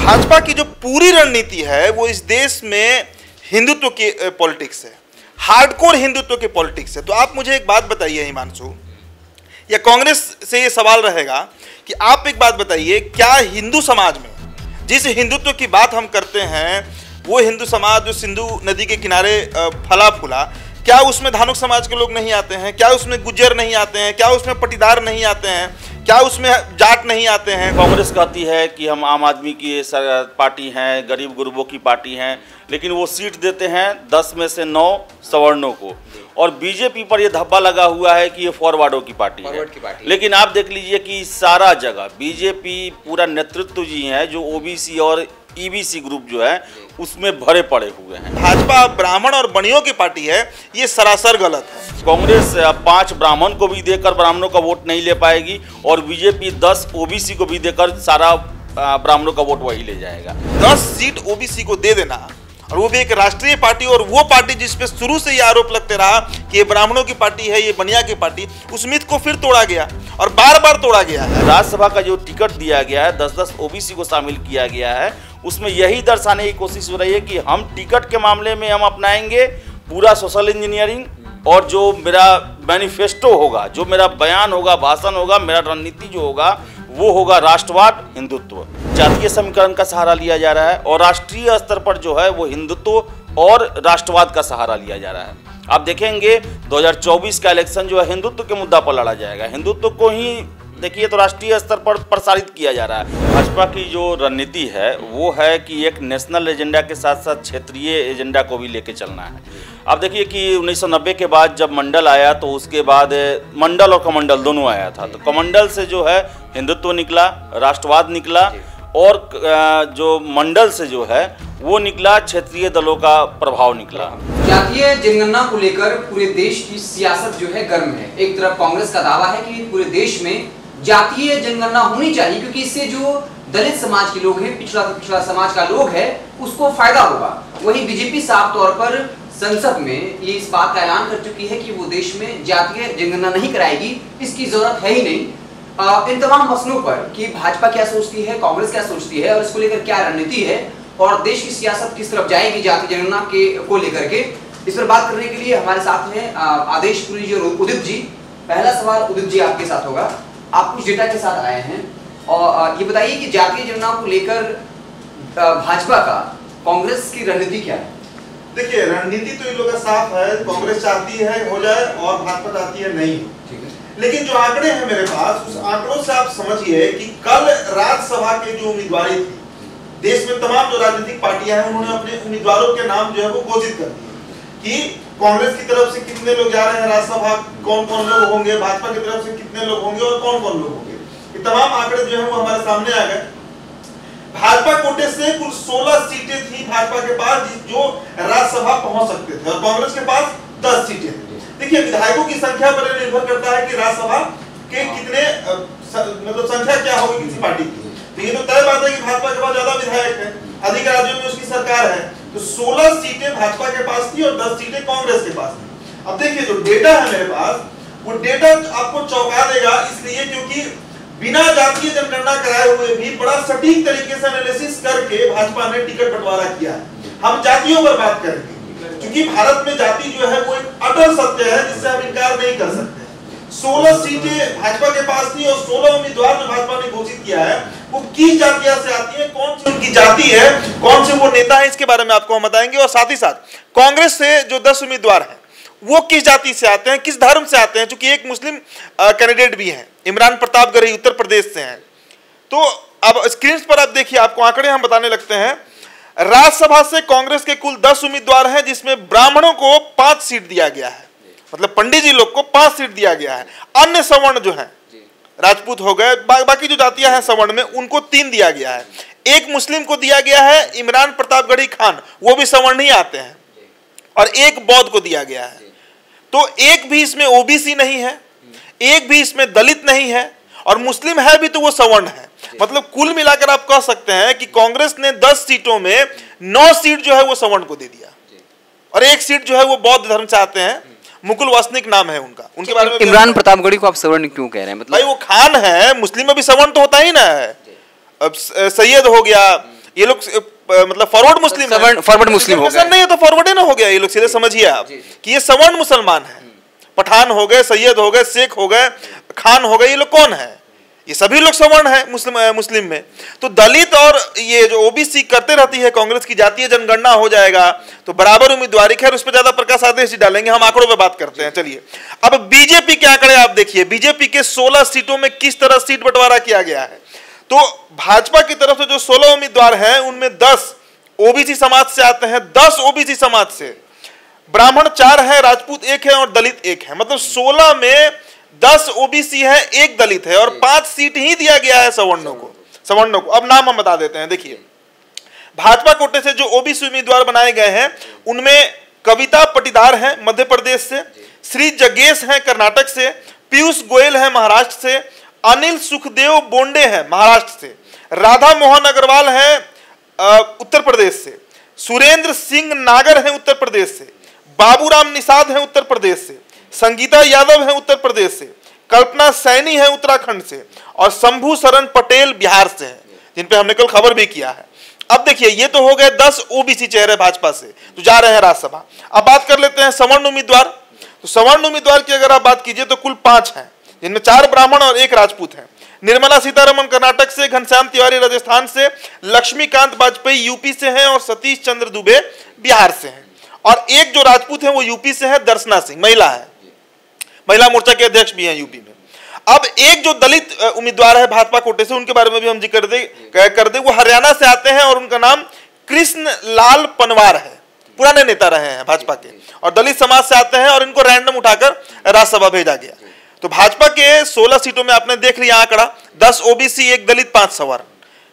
भाजपा की जो पूरी रणनीति है वो इस देश में हिंदुत्व की पॉलिटिक्स है, हार्डकोर हिंदुत्व की पॉलिटिक्स है। तो आप मुझे एक बात बताइए हिमांशु, या कांग्रेस से ये सवाल रहेगा कि आप एक बात बताइए, क्या हिंदू समाज में जिस हिंदुत्व की बात हम करते हैं वो हिंदू समाज जो सिंधु नदी के किनारे फला फूला, क्या उसमें धानुक समाज के लोग नहीं आते हैं? क्या उसमें गुज्जर नहीं आते हैं? क्या उसमें पटीदार नहीं आते हैं? क्या उसमें जाट नहीं आते हैं? कांग्रेस कहती है कि हम आम आदमी की पार्टी हैं, गरीब गुरबों की पार्टी हैं, लेकिन वो सीट देते हैं 10 में से 9 सवर्णों को। और बीजेपी पर ये धब्बा लगा हुआ है कि ये फॉरवर्डों की पार्टी है। लेकिन आप देख लीजिए कि सारा जगह बीजेपी पूरा नेतृत्व जी है जो ओबीसी और ईबीसी ग्रुप जो है उसमें भरे पड़े हुए हैं। भाजपा ब्राह्मण और बनियों की पार्टी है, ये सरासर गलत है। कांग्रेस 5 ब्राह्मण को भी देकर ब्राह्मणों का वोट नहीं ले पाएगी और बीजेपी 10 ओबीसी को भी देकर सारा ब्राह्मणों का वोट वही ले जाएगा। 10 सीट ओबीसी को दे देना, और वो भी एक राष्ट्रीय पार्टी, और वो पार्टी जिसपे शुरू से ये आरोप लगते रहा कि ये ब्राह्मणों की पार्टी है, ये बनिया की पार्टी, उस मिथ को फिर तोड़ा गया और बार बार तोड़ा गया है। राज्यसभा का जो टिकट दिया गया है, 10-10 ओबीसी को शामिल किया गया है, उसमें यही दर्शाने की कोशिश हो रही है कि हम टिकट के मामले में हम अपनाएंगे पूरा सोशल इंजीनियरिंग, और जो मेरा मैनिफेस्टो होगा, जो मेरा बयान होगा, भाषण होगा, मेरा रणनीति जो होगा वो होगा राष्ट्रवाद, हिंदुत्व। जातीय समीकरण का सहारा लिया जा रहा है और राष्ट्रीय स्तर पर जो है वो हिंदुत्व और राष्ट्रवाद का सहारा लिया जा रहा है। आप देखेंगे 2024 का इलेक्शन जो है हिंदुत्व के मुद्दा पर लड़ा जाएगा, हिंदुत्व को ही देखिए तो राष्ट्रीय स्तर पर प्रसारित किया जा रहा है। भाजपा की जो रणनीति है वो है कि एक नेशनल एजेंडा के साथ साथ क्षेत्रीय एजेंडा को भी लेके चलना है। आप देखिए कि 1990 के बाद जब मंडल आया तो उसके बाद मंडल और कमंडल दोनों आया था। तो कमंडल से जो है हिंदुत्व निकला, राष्ट्रवाद निकला, और जो मंडल से जो है वो निकला क्षेत्रीय दलों का प्रभाव निकला। जातीय जनगणना को लेकर पूरे देश की सियासत जो है गर्म है। एक तरफ कांग्रेस का दावा है कि पूरे देश में जातीय जनगणना होनी चाहिए क्योंकि इससे जो दलित समाज के लोग हैं, पिछड़ा समाज का लोग है, उसको फायदा होगा। वहीं बीजेपी साफ तौर पर संसद में ये इस बात का ऐलान कर चुकी है कि वो देश में जातीय जनगणना नहीं कराएगी, इसकी जरूरत है ही नहीं। इन तमाम मसलों पर कि भाजपा क्या सोचती है, कांग्रेस क्या सोचती है और इसको लेकर क्या रणनीति है और देश की सियासत किस तरफ जाएगी जातीय जनगणना को लेकर के, इस पर बात करने के लिए हमारे साथ हैं आदेशपुरी जी और उदित जी। पहला सवाल उदित जी आपके साथ होगा। आप कुछ डेटा के साथ आए हैं और ये बताइए कि जातीय जनगणना को लेकर भाजपा का कांग्रेस की रणनीति क्या है? देखिए, रणनीति तो इन लोगों का साफ है, कांग्रेस चाहती है हो जाए और भाजपा चाहती है नहीं हो। लेकिन जो आंकड़े हैं मेरे पास, उस आंकड़ों से आप समझिए कि कल राज्यसभा के जो उम्मीदवारी थी, देश में तमाम जो राजनीतिक पार्टियां हैं उन्होंने अपने उम्मीदवारों के नाम जो है वो घोषित कर दिए कि कांग्रेस की तरफ से कितने लोग जा रहे हैं राज्यसभा, कौन कौन लोग होंगे, भाजपा की तरफ से कितने लोग होंगे और कौन कौन लोग होंगे। ये तमाम आंकड़े जो है वो हमारे सामने आ गए। भाजपा कोटे से कुल 16 सीटें थी भाजपा के पास जो राज्यसभा पहुंच सकते थे और कांग्रेस के पास 10 सीटें थी। देखिए, विधायकों की संख्या पर निर्भर करता है कि राज्यसभा के कितने मतलब संख्या क्या होगी किसी पार्टी की। तो ये तो तय बात है कि भाजपा के पास ज्यादा विधायक है, अधिक राज्यों में उसकी सरकार है, तो 16 सीटें भाजपा के पास थी और 10 सीटें कांग्रेस के पास थी। अब देखिए, जो डेटा है मेरे पास, वो डेटा आपको चौंका देगा, इसलिए क्योंकि बिना जातीय जनगणना कराए हुए भी बड़ा सटीक तरीके से एनालिसिस करके भाजपा ने टिकट बंटवारा किया है। हम जातियों पर बात करेंगे क्योंकि भारत में जाति जो है वो एक अटल सत्य है जिससे हम इनकार नहीं कर सकते। 16 सीटें भाजपा के पास थी और 16 उम्मीदवार जो भाजपा ने घोषित किया है वो किस जातिया से आती है, कौन सी उनकी जाति है, कौन से वो नेता है, इसके बारे में आपको हम बताएंगे। और साथ ही साथ कांग्रेस से जो 10 उम्मीदवार हैं वो किस जाति से आते हैं, किस धर्म से आते हैं, क्योंकि एक मुस्लिम कैंडिडेट भी हैं, इमरान प्रतापगढ़ी उत्तर प्रदेश से हैं। तो अब स्क्रीन पर आप देखिए, आपको आंकड़े हम बताने लगते हैं। राज्यसभा से कांग्रेस के कुल 10 उम्मीदवार हैं जिसमें ब्राह्मणों को 5 सीट दिया गया है, मतलब पंडित जी लोग को 5 सीट दिया गया है। अन्य सवर्ण जो हैं, राजपूत हो गए, बाकी जो जातियां हैं सवर्ण में, उनको 3 दिया गया है। एक मुस्लिम को दिया गया है, इमरान प्रतापगढ़ी खान, वो भी सवर्ण ही आते हैं, और एक बौद्ध को दिया गया है। तो एक भी इसमें ओबीसी नहीं है, एक भी इसमें दलित नहीं है, और मुस्लिम है भी तो वो सवर्ण है। मतलब कुल मिलाकर आप कह सकते हैं कि कांग्रेस ने 10 सीटों में 9 सीट जो है वो सवर्ण को दे दिया और 1 सीट जो है वो बौद्ध धर्म से आते हैं। मुकुल वासनिक नाम है उनका, उनके बारे में। इमरान प्रतापगढ़ी को आप सवर्ण क्यों कह रहे हैं? मतलब भाई वो खान है, मुस्लिम में भी सवर्ण तो होता ही ना है। अब सैयद हो गया, ये लोग मतलब फॉरवर्ड मुस्लिम है, फॉरवर्ड मुस्लिम हो गए नहीं है तो फॉरवर्ड ही ना हो गया। ये लोग सीधे समझिए आप कि ये सवर्ण मुसलमान है, पठान हो गए, सैयद हो गए, शेख हो गए, खान हो गए, ये लोग कौन है? ये सभी लोग सवर्ण है मुस्लिम में। तो दलित और ये जो ओबीसी करते रहती है कांग्रेस की जातीय जनगणना हो जाएगा तो बराबर उम्मीदवारी, खैर उस पर ज्यादा प्रकाश आदेश जी डालेंगे, हम आंकड़ों पे बात करते हैं। चलिए अब बीजेपी के आंकड़े आप देखिए, बीजेपी के 16 सीटों में किस तरह सीट बंटवारा किया गया है। तो भाजपा की तरफ से जो 16 उम्मीदवार हैं उनमें 10 ओबीसी समाज से आते हैं, 10 ओबीसी समाज से, ब्राह्मण 4 है, राजपूत 1 है और दलित 1 है। मतलब 16 में 10 ओबीसी है, 1 दलित है और 5 सीट ही दिया गया है सवर्णों को। अब नाम हम बता देते हैं। देखिए भाजपा कोटे से जो ओबीसी उम्मीदवार बनाए गए हैं उनमें कविता पटीदार हैं मध्य प्रदेश से, श्री जग्गेश हैं कर्नाटक से, पीयूष गोयल है महाराष्ट्र से, अनिल सुखदेव बोंडे हैं महाराष्ट्र से, राधा मोहन अग्रवाल हैं उत्तर प्रदेश से, सुरेंद्र सिंह नागर हैं उत्तर प्रदेश से, बाबूराम निषाद हैं उत्तर प्रदेश से, संगीता यादव हैं उत्तर प्रदेश से, कल्पना सैनी है उत्तराखंड से और शंभू शरण पटेल बिहार से हैं, जिन पे हमने कल खबर भी किया है। अब देखिए ये तो हो गए 10 ओबीसी चेहरे भाजपा से तो जा रहे हैं राज्यसभा। अब बात कर लेते हैं सवर्ण उम्मीदवार। तो सवर्ण उम्मीदवार की अगर आप बात कीजिए तो कुल 5 हैं, जिनमें 4 ब्राह्मण और 1 राजपूत हैं। निर्मला सीतारमण कर्नाटक से, घनश्याम तिवारी राजस्थान से, लक्ष्मीकांत वाजपेयी यूपी से हैं और सतीश चंद्र दुबे बिहार से हैं। और एक जो राजपूत है वो यूपी से है, दर्शना सिंह, महिला है, महिला मोर्चा के अध्यक्ष भी हैं यूपी में। अब एक जो दलित उम्मीदवार है भाजपा कोटे से, उनके बारे में भी हम जिक्र कर दे, वो हरियाणा से आते हैं और उनका नाम कृष्ण लाल पनवार है, पुराने नेता रहे हैं भाजपा के और दलित समाज से आते हैं और इनको रैंडम उठाकर राज्यसभा भेजा गया। तो भाजपा के 16 सीटों में आपने देख लिया आंकड़ा, 10 ओबीसी, 1 दलित, 5 सवर्ण।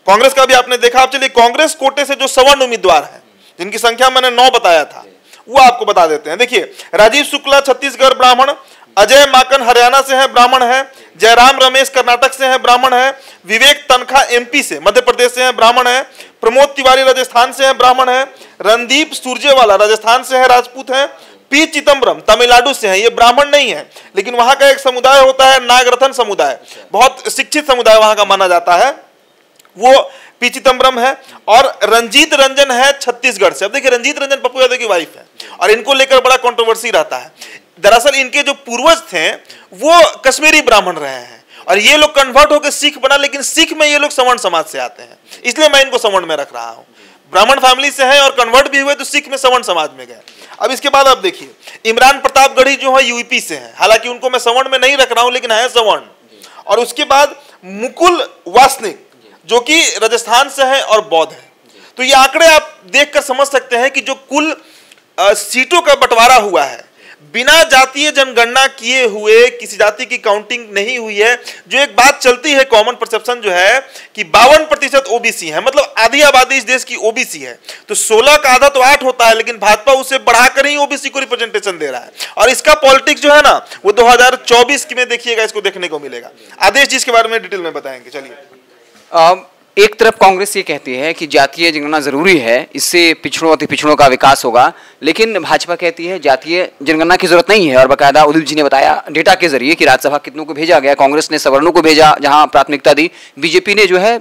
कांग्रेस का भी आपने देखा। अब चलिए कांग्रेस कोटे से जो सवर्ण उम्मीदवार हैं जिनकी संख्या मैंने 9 बताया था वो आपको बता देते हैं। देखिए राजीव शुक्ला छत्तीसगढ़ ब्राह्मण, अजय माकन हरियाणा से है ब्राह्मण है, जयराम रमेश कर्नाटक से है ब्राह्मण है, विवेक तनखा एमपी से मध्य प्रदेश से है ब्राह्मण है, प्रमोद तिवारी राजस्थान से है ब्राह्मण है, रणदीप सुरजेवाला राजस्थान से है राजपूत है, पी चिदम्बरम तमिलनाडु से है, ये ब्राह्मण नहीं है लेकिन वहां का एक समुदाय होता है नागरथन समुदाय, बहुत शिक्षित समुदाय वहां का माना जाता है, वो पी चिदम्बरम है। और रंजीत रंजन है छत्तीसगढ़ से। अब देखिए रंजीत रंजन पप्पू यादव की वाइफ है और इनको लेकर बड़ा कंट्रोवर्सी रहता है। दरअसल इनके जो पूर्वज थे वो कश्मीरी ब्राह्मण रहे हैं और ये लोग कन्वर्ट होकर सिख बना, लेकिन सिख में ये लोग सवर्ण समाज से आते हैं, इसलिए मैं इनको सवर्ण में रख रहा हूं। ब्राह्मण फैमिली से है और कन्वर्ट भी हुए तो सिख में सवर्ण समाज में गए। अब इसके बाद आप देखिए इमरान प्रतापगढ़ी जो है यूपी से है, हालांकि उनको मैं सवर्ण में नहीं रख रहा हूं लेकिन है सवर्ण। और उसके बाद मुकुल वासनिक जो कि राजस्थान से है और बौद्ध है। तो ये आंकड़े आप देखकर समझ सकते हैं कि जो कुल सीटों का बंटवारा हुआ है बिना जातीय जनगणना किए हुए, किसी जाति की काउंटिंग नहीं हुई है। जो एक बात चलती है कॉमन परसेप्शन जो है कि 52% ओबीसी है, मतलब आधी आबादी इस देश की ओबीसी है। तो 16 का आधा तो 8 होता है, लेकिन भाजपा उसे बढ़ाकर ही ओबीसी को रिप्रेजेंटेशन दे रहा है। और इसका पॉलिटिक्स जो है ना वो 2024 में देखिएगा, इसको देखने को मिलेगा। आदेश जी इसके बारे में डिटेल में बताएंगे। चलिए एक तरफ कांग्रेस ये कहती है कि जातीय जनगणना जरूरी है, इससे पिछड़ों अति पिछड़ों का विकास होगा, लेकिन भाजपा कहती है जातीय जनगणना की जरूरत नहीं है। और बाकायदा उदित जी ने बताया डेटा के जरिए कि राज्यसभा कितनों को भेजा गया, कांग्रेस ने सवर्णों को भेजा जहां प्राथमिकता दी, बीजेपी ने जो है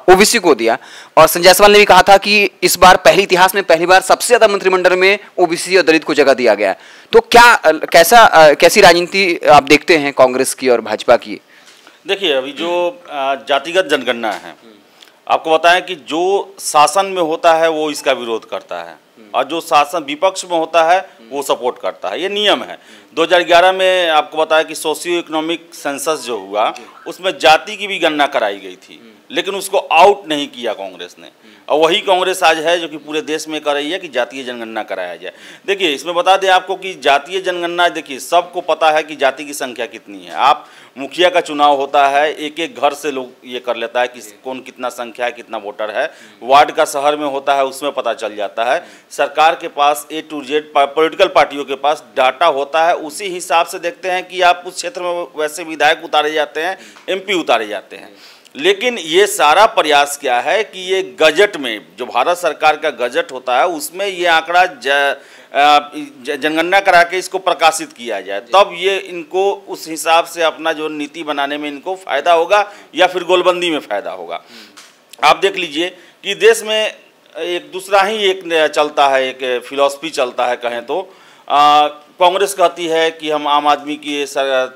ओबीसी को दिया। और संजय जायसवाल ने भी कहा था कि इस बार इतिहास में पहली बार सबसे ज्यादा मंत्रिमंडल में ओबीसी और दलित को जगह दिया गया। तो कैसी राजनीति आप देखते हैं कांग्रेस की और भाजपा की? देखिए अभी जो जातिगत जनगणना है, आपको बताएं कि जो शासन में होता है वो इसका विरोध करता है और जो शासन विपक्ष में होता है वो सपोर्ट करता है, ये नियम है। 2011 में आपको बताया कि सोशियो इकोनॉमिक सेंसस जो हुआ उसमें जाति की भी गणना कराई गई थी, लेकिन उसको आउट नहीं किया कांग्रेस ने। और वही कांग्रेस आज है जो कि पूरे देश में कर रही है कि जातीय जनगणना कराया जाए। देखिए इसमें बता दें आपको कि जातीय जनगणना, देखिए सबको पता है कि जाति की संख्या कितनी है। आप मुखिया का चुनाव होता है, एक एक घर से लोग ये कर लेता है कि कौन कितना संख्या है, कितना वोटर है। वार्ड का शहर में होता है, उसमें पता चल जाता है। सरकार के पास A to Z पॉलिटिकल पार्टियों के पास डाटा होता है, उसी हिसाब से देखते हैं कि आप उस क्षेत्र में वैसे विधायक उतारे जाते हैं, MP उतारे जाते हैं। लेकिन ये सारा प्रयास क्या है कि ये गजट में, जो भारत सरकार का गजट होता है उसमें ये आंकड़ा जनगणना करा के इसको प्रकाशित किया जाए, तब ये इनको उस हिसाब से अपना जो नीति बनाने में इनको फ़ायदा होगा या फिर गोलबंदी में फ़ायदा होगा। आप देख लीजिए कि देश में एक दूसरा ही एक चलता है, एक फिलॉसफी चलता है कहें तो। कांग्रेस कहती है कि हम आम आदमी की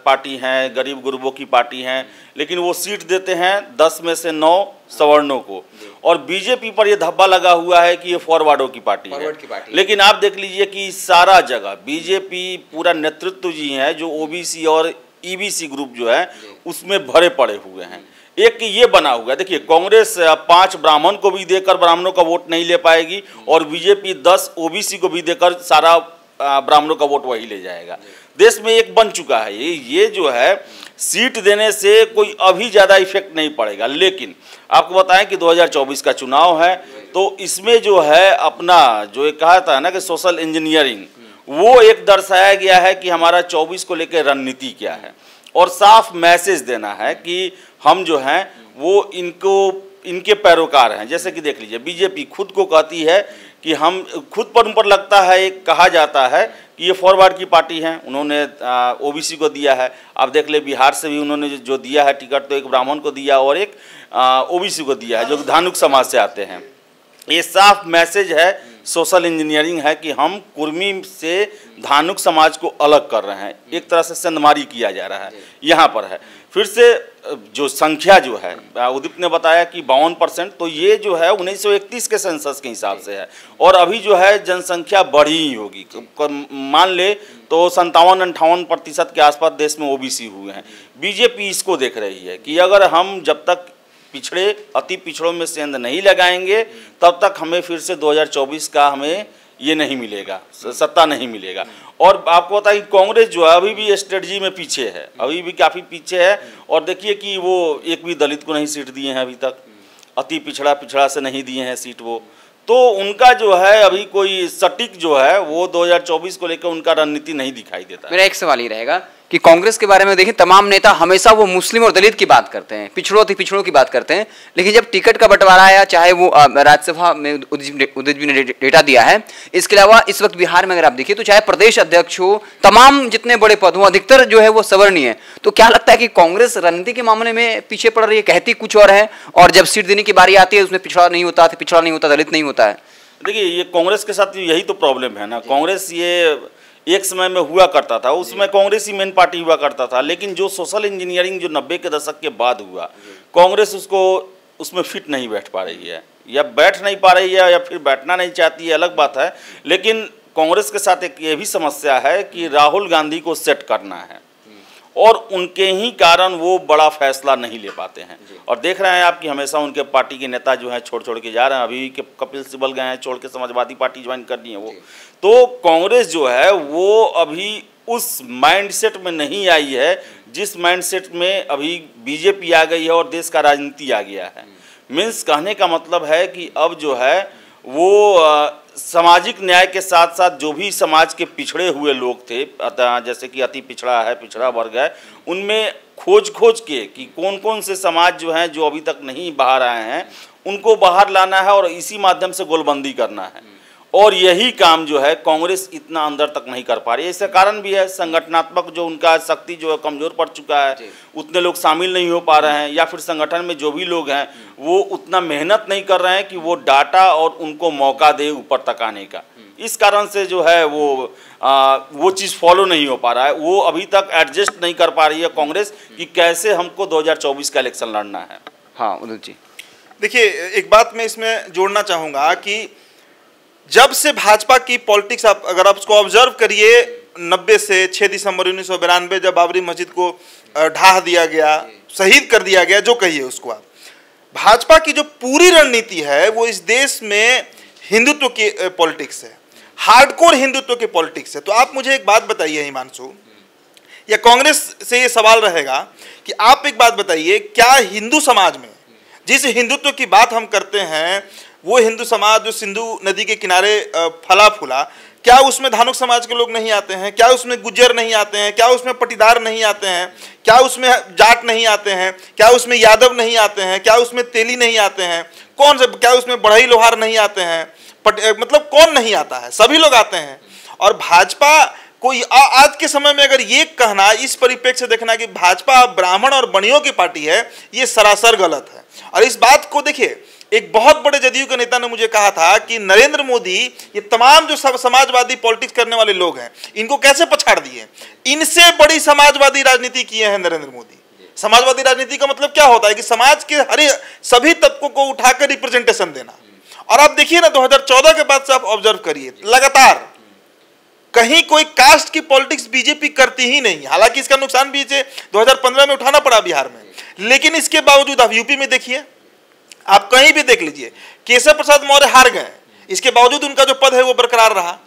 पार्टी हैं, गरीब गुरबों की पार्टी हैं, लेकिन वो सीट देते हैं 10 में से 9 सवर्णों को। और बीजेपी पर ये धब्बा लगा हुआ है कि ये फॉरवर्डों की पार्टी है। लेकिन आप देख लीजिए कि सारा जगह बीजेपी पूरा नेतृत्व जी है जो ओबीसी और ईबीसी ग्रुप जो है उसमें भरे पड़े हुए हैं। एक ये बना हुआ है, देखिए कांग्रेस 5 ब्राह्मण को भी देकर ब्राह्मणों का वोट नहीं ले पाएगी और बीजेपी 10 ओबीसी को भी देकर सारा ब्राह्मणों का वोट वही ले जाएगा। देश में एक बन चुका है ये जो है सीट देने से कोई अभी ज़्यादा इफेक्ट नहीं पड़ेगा। लेकिन आपको बताएं कि 2024 का चुनाव है तो इसमें जो है अपना जो एक कहा था ना कि सोशल इंजीनियरिंग, वो एक दर्शाया गया है कि हमारा 24 को लेकर रणनीति क्या है और साफ मैसेज देना है कि हम जो हैं वो इनके पैरोकार हैं। जैसे कि देख लीजिए बीजेपी खुद को कहती है कि हम खुद पर उन पर लगता है, एक कहा जाता है कि ये फॉरवर्ड की पार्टी हैं, उन्होंने ओबीसी को दिया है। आप देख ले बिहार से भी उन्होंने जो दिया है टिकट तो एक ब्राह्मण को दिया और एक ओबीसी को दिया है जो धानुक समाज से आते हैं। ये साफ मैसेज है, सोशल इंजीनियरिंग है कि हम कुर्मी से धानुक समाज को अलग कर रहे हैं, एक तरह से सेंधमारी किया जा रहा है यहाँ पर है। फिर से जो संख्या जो है उदित ने बताया कि 52%, तो ये जो है 1931 के सेंसस के हिसाब से है और अभी जो है जनसंख्या बढ़ी ही होगी। मान ले तो 57-58% के आसपास देश में ओबीसी हुए हैं। बीजेपी इसको देख रही है कि अगर हम जब तक पिछड़े अति पिछड़ों में सेंध नहीं लगाएंगे तब तक हमें फिर से 2024 का हमें ये नहीं मिलेगा, सत्ता नहीं मिलेगा। और आपको पता है कि कांग्रेस जो है अभी भी स्ट्रेटजी में पीछे है, अभी भी काफ़ी पीछे है। और देखिए कि वो एक भी दलित को नहीं सीट दिए हैं अभी तक, अति पिछड़ा से नहीं दिए हैं सीट वो। तो उनका जो है अभी कोई सटीक जो है वो 2024 को लेकर उनका रणनीति नहीं दिखाई देता। मेरा एक सवाल ये रहेगा कि कांग्रेस के बारे में देखें, तमाम नेता हमेशा वो मुस्लिम और दलित की बात करते हैं, पिछड़ों की बात करते हैं, लेकिन जब टिकट का बंटवारा आया, चाहे वो राज्यसभा में उदित जी ने डेटा दिया है, इसके अलावा इस वक्त बिहार में अगर आप देखिए तो चाहे प्रदेश अध्यक्ष हो, तमाम जितने बड़े पद हो, अधिकतर जो है वो सवर्णीय है। तो क्या लगता है कि कांग्रेस रणनीति के मामले में पीछे पड़ रही है, कहती कुछ और है और जब सीट देने की बारी आती है उसमें पिछड़ा नहीं होता, दलित नहीं होता है? देखिए ये कांग्रेस के साथ यही तो प्रॉब्लम है ना। कांग्रेस ये एक समय में हुआ करता था, उसमें कांग्रेस ही मेन पार्टी हुआ करता था, लेकिन जो सोशल इंजीनियरिंग जो 90 के दशक के बाद हुआ, कांग्रेस उसमें फिट नहीं बैठ पा रही है, या बैठ नहीं पा रही है या फिर बैठना नहीं चाहती है, अलग बात है। लेकिन कांग्रेस के साथ एक ये भी समस्या है कि राहुल गांधी को सेट करना है और उनके ही कारण वो बड़ा फैसला नहीं ले पाते हैं। और देख रहे हैं आप कि हमेशा उनके पार्टी के नेता जो हैं छोड़ के जा रहे हैं। अभी के कपिल सिब्बल गए हैं छोड़ के, समाजवादी पार्टी ज्वाइन करनी है वो। तो कांग्रेस जो है वो अभी उस माइंडसेट में नहीं आई है जिस माइंडसेट में अभी बीजेपी आ गई है और देश का राजनीति आ गया है। मीन्स कहने का मतलब है कि अब जो है वो सामाजिक न्याय के साथ साथ जो भी समाज के पिछड़े हुए लोग थे, जैसे कि अति पिछड़ा है, पिछड़ा वर्ग है, उनमें खोज के कि कौन कौन से समाज जो हैं जो अभी तक नहीं बाहर आए हैं उनको बाहर लाना है और इसी माध्यम से गोलबंदी करना है। और यही काम जो है कांग्रेस इतना अंदर तक नहीं कर पा रही है। इसका कारण भी है संगठनात्मक जो उनका शक्ति जो है कमज़ोर पड़ चुका है, उतने लोग शामिल नहीं हो पा रहे हैं, या फिर संगठन में जो भी लोग हैं वो उतना मेहनत नहीं कर रहे हैं कि वो डाटा और उनको मौका दे ऊपर तक आने का। इस कारण से जो है वो चीज़ फॉलो नहीं हो पा रहा है। वो अभी तक एडजस्ट नहीं कर पा रही है कांग्रेस कि कैसे हमको 2024 का इलेक्शन लड़ना है। हाँ उदित जी, देखिए एक बात मैं इसमें जोड़ना चाहूँगा कि जब से भाजपा की पॉलिटिक्स अगर आप उसको ऑब्जर्व करिए, 90 से 6 दिसंबर 1992 जब बाबरी मस्जिद को ढा दिया गया, शहीद कर दिया गया, जो कहिए उसको आप, भाजपा की जो पूरी रणनीति है वो इस देश में हिंदुत्व की पॉलिटिक्स है, हार्डकोर हिंदुत्व की पॉलिटिक्स है। तो आप मुझे एक बात बताइए हिमांशु, या कांग्रेस से ये सवाल रहेगा कि आप एक बात बताइए, क्या हिंदू समाज में जिस हिंदुत्व की बात हम करते हैं वो हिंदू समाज जो सिंधु नदी के किनारे फला फूला, क्या उसमें धानुक समाज के लोग नहीं आते हैं? क्या उसमें गुज्जर नहीं आते हैं? क्या उसमें पटीदार नहीं आते हैं? क्या उसमें जाट नहीं आते हैं? क्या उसमें यादव नहीं आते हैं? क्या उसमें तेली नहीं आते हैं? कौन से, क्या उसमें बढ़ई लोहार नहीं आते हैं? मतलब कौन नहीं आता है? सभी लोग आते हैं। और भाजपा को आज के समय में अगर ये कहना, इस परिप्रेक्ष्य से देखना कि भाजपा ब्राह्मण और बनियों की पार्टी है, ये सरासर गलत है। और इस बात को देखिए, एक बहुत बड़े जदयू के नेता ने मुझे कहा था कि नरेंद्र मोदी ये तमाम जो सब समाजवादी पॉलिटिक्स करने वाले लोग हैं इनको कैसे पछाड़ दिए, इनसे बड़ी समाजवादी राजनीति किए हैं नरेंद्र मोदी। समाजवादी राजनीति का मतलब क्या होता है कि समाज के सभी तबकों को उठाकर रिप्रेजेंटेशन देना। और आप देखिए ना 2014 के बाद से आप ऑब्जर्व करिए, लगातार कहीं कोई कास्ट की पॉलिटिक्स बीजेपी करती ही नहीं। हालांकि इसका नुकसान भी 2015 में उठाना पड़ा बिहार में, लेकिन इसके बावजूद आप यूपी में देखिए, आप कहीं भी देख लीजिए, केशव प्रसाद मौर्य हार गए, इसके बावजूद उनका जो पद है वो बरकरार रहा।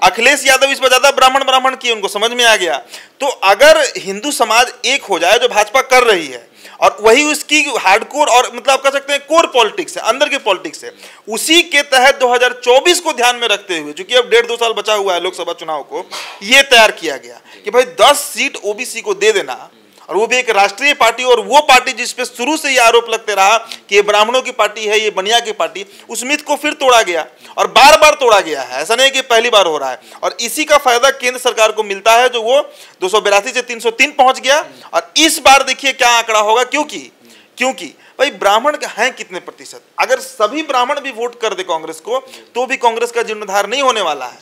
अखिलेश यादव इस पर ज्यादा ब्राह्मण किए, उनको समझ में आ गया। तो अगर हिंदू समाज एक हो जाए, जो भाजपा कर रही है, और वही उसकी हार्डकोर और मतलब आप कह सकते हैं कोर पॉलिटिक्स है, अंदर की पॉलिटिक्स है, उसी के तहत 2024 को ध्यान में रखते हुए, चूंकि अब 1.5-2 साल बचा हुआ है लोकसभा चुनाव को, यह तैयार किया गया कि भाई 10 सीट ओबीसी को दे देना, और वो भी एक राष्ट्रीय पार्टी, और वो पार्टी जिसपे शुरू से ये आरोप लगते रहा कि ये ब्राह्मणों की पार्टी है, ये बनिया की पार्टी, उस मिथ को फिर तोड़ा गया और बार बार तोड़ा गया है। ऐसा नहीं कि पहली बार हो रहा है, और इसी का फायदा केंद्र सरकार को मिलता है, जो वो 282 से 303 पहुंच गया। और इस बार देखिए क्या आंकड़ा होगा, क्योंकि भाई ब्राह्मण हैं कितने प्रतिशत, अगर सभी ब्राह्मण भी वोट कर दे कांग्रेस को, तो भी कांग्रेस का जीर्णोद्धार नहीं होने वाला है।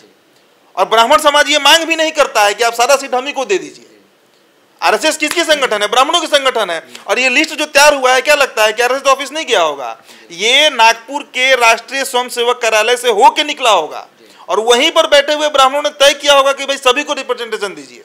और ब्राह्मण समाज ये मांग भी नहीं करता है कि आप सारा सीट हम ही को दे दीजिए। आरएसएस किसकी संगठन है? ब्राह्मणों की संगठन है। और ये लिस्ट जो तैयार हुआ है, क्या लगता है कि आरएसएस ऑफिस नहीं गया होगा? ये नागपुर के राष्ट्रीय स्वयंसेवक कार्यालय से होके निकला होगा, और वहीं पर बैठे हुए ब्राह्मणों ने तय किया होगा कि भाई सभी को रिप्रेजेंटेशन दीजिए।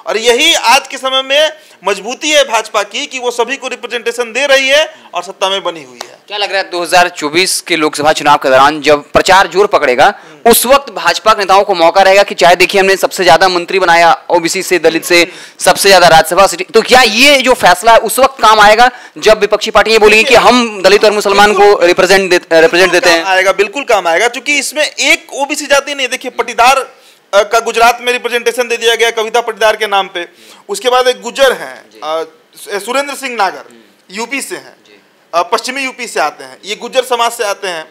और यही आज के समय में मजबूती है भाजपा की कि वो सभी को रिप्रेजेंटेशन दे रही है और सत्ता में बनी हुई है। क्या लग रहा है 2024 के लोकसभा चुनाव के दौरान जब प्रचार जोर पकड़ेगा, उस वक्त भाजपा के नेताओं को मौका रहेगा कि चाहे देखिए हमने सबसे ज्यादा मंत्री बनाया ओबीसी से, दलित से, सबसे ज्यादा राज्यसभा सीट, तो क्या ये जो फैसला है उस वक्त काम आएगा जब विपक्षी पार्टियां बोलेंगी कि हम दलित और मुसलमान को रिप्रेजेंट देते हैं? आएगा, बिल्कुल काम आएगा, क्योंकि इसमें एक ओबीसी जाति नहीं। देखिए पटीदार का गुजरात में रिप्रेजेंटेशन दे दिया गया कविता पटीदार के नाम पे। उसके बाद एक गुजर हैं सुरेंद्र सिंह नागर, यूपी से हैं, पश्चिमी यूपी से आते हैं, ये गुज्जर समाज से आते हैं,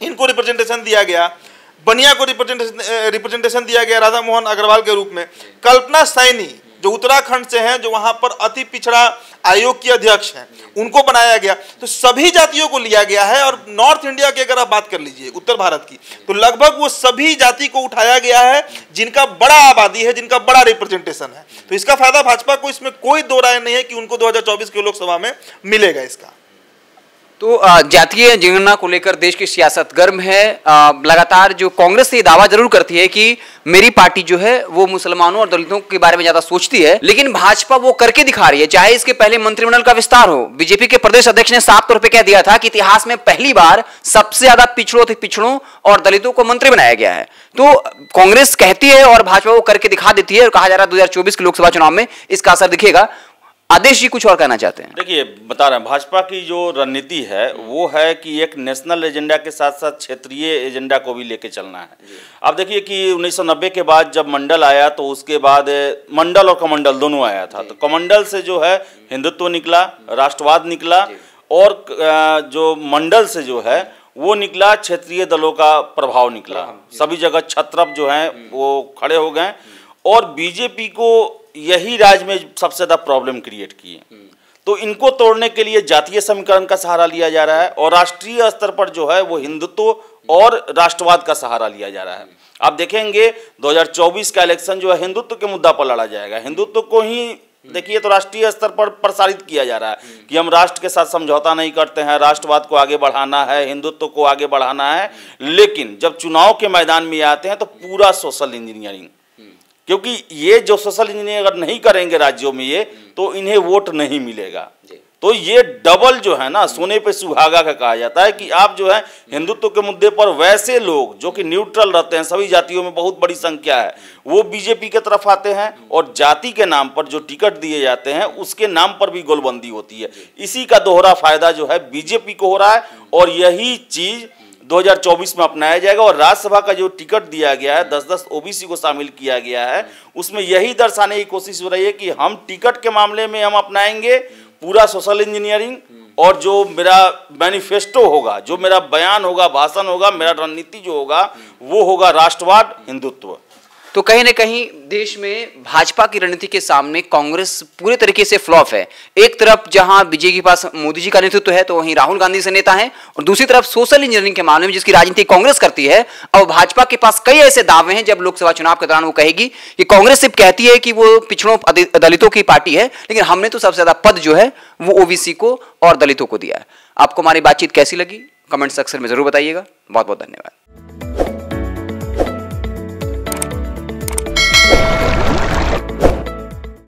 इनको रिप्रेजेंटेशन दिया गया। बनिया को रिप्रेजेंटेशन दिया गया राधा मोहन अग्रवाल के रूप में। कल्पना सैनी जो उत्तराखंड से हैं, जो वहां पर अति पिछड़ा आयोग की अध्यक्ष हैं, उनको बनाया गया। तो सभी जातियों को लिया गया है। और नॉर्थ इंडिया की अगर आप बात कर लीजिए, उत्तर भारत की, तो लगभग वो सभी जाति को उठाया गया है जिनका बड़ा आबादी है, जिनका बड़ा रिप्रेजेंटेशन है। तो इसका फायदा भाजपा को, इसमें कोई दो राय नहीं है कि उनको 2024 के लोकसभा में मिलेगा इसका। तो जातीय जनगणना को लेकर देश की सियासत गर्म है। लगातार जो कांग्रेस ये दावा जरूर करती है कि मेरी पार्टी जो है वो मुसलमानों और दलितों के बारे में ज्यादा सोचती है, लेकिन भाजपा वो करके दिखा रही है। चाहे इसके पहले मंत्रिमंडल का विस्तार हो, बीजेपी के प्रदेश अध्यक्ष ने साफ तौर पर कह दिया था कि इतिहास में पहली बार सबसे ज्यादा पिछड़ों और दलितों को मंत्री बनाया गया है। तो कांग्रेस कहती है और भाजपा वो करके दिखा देती है, और कहा जा रहा है 2024 के लोकसभा चुनाव में इसका असर दिखेगा। आदेश जी कुछ और कहना चाहते हैं? देखिए बता रहे हैं, भाजपा की जो रणनीति है वो है कि एक नेशनल एजेंडा के साथ साथ क्षेत्रीय एजेंडा को भी लेके चलना है। अब देखिए कि 1990 के बाद जब मंडल आया, तो उसके बाद मंडल और कमंडल दोनों आया था। तो कमंडल से जो है हिंदुत्व निकला, राष्ट्रवाद निकला, और जो मंडल से जो है वो निकला क्षेत्रीय दलों का प्रभाव निकला। सभी जगह छत्रप जो हैं वो खड़े हो गए, और बीजेपी को यही राज्य में सबसे ज़्यादा प्रॉब्लम क्रिएट की है। तो इनको तोड़ने के लिए जातीय समीकरण का सहारा लिया जा रहा है, और राष्ट्रीय स्तर पर जो है वो हिंदुत्व और राष्ट्रवाद का सहारा लिया जा रहा है। आप देखेंगे 2024 का इलेक्शन जो है हिंदुत्व के मुद्दा पर लड़ा जाएगा। हिंदुत्व को ही देखिए तो राष्ट्रीय स्तर पर प्रसारित किया जा रहा है कि हम राष्ट्र के साथ समझौता नहीं करते हैं, राष्ट्रवाद को आगे बढ़ाना है, हिंदुत्व को आगे बढ़ाना है। लेकिन जब चुनाव के मैदान में आते हैं तो पूरा सोशल इंजीनियरिंग, क्योंकि ये जो सोशल इंजीनियरिंग अगर नहीं करेंगे राज्यों में ये, तो इन्हें वोट नहीं मिलेगा। तो ये डबल जो है ना, सोने पे सुहागा का कहा जाता है कि आप जो है हिंदुत्व के मुद्दे पर वैसे लोग जो कि न्यूट्रल रहते हैं, सभी जातियों में बहुत बड़ी संख्या है, वो बीजेपी के तरफ आते हैं, और जाति के नाम पर जो टिकट दिए जाते हैं उसके नाम पर भी गोलबंदी होती है। इसी का दोहरा फायदा जो है बीजेपी को हो रहा है, और यही चीज 2024 में अपनाया जाएगा। और राज्यसभा का जो टिकट दिया गया है, 10-10 ओबीसी को शामिल किया गया है, उसमें यही दर्शाने की कोशिश हो रही है कि हम टिकट के मामले में हम अपनाएंगे पूरा सोशल इंजीनियरिंग, और जो मेरा मैनिफेस्टो होगा, जो मेरा बयान होगा, भाषण होगा, मेरा रणनीति जो होगा वो होगा राष्ट्रवाद, हिंदुत्व। तो कहीं ना कहीं देश में भाजपा की रणनीति के सामने कांग्रेस पूरे तरीके से फ्लॉप है। एक तरफ जहां बीजेपी के पास मोदी जी का नेतृत्व है तो वहीं राहुल गांधी से नेता हैं, और दूसरी तरफ सोशल इंजीनियरिंग के मामले में जिसकी राजनीति कांग्रेस करती है, अब भाजपा के पास कई ऐसे दावे हैं जब लोकसभा चुनाव के दौरान वो कहेगी कि कांग्रेस सिर्फ कहती है कि वो पिछड़ों दलितों की पार्टी है, लेकिन हमने तो सबसे ज्यादा पद जो है वो ओबीसी को और दलितों को दिया है। आपको हमारी बातचीत कैसी लगी कमेंट सेक्शन में जरूर बताइएगा। बहुत बहुत धन्यवाद।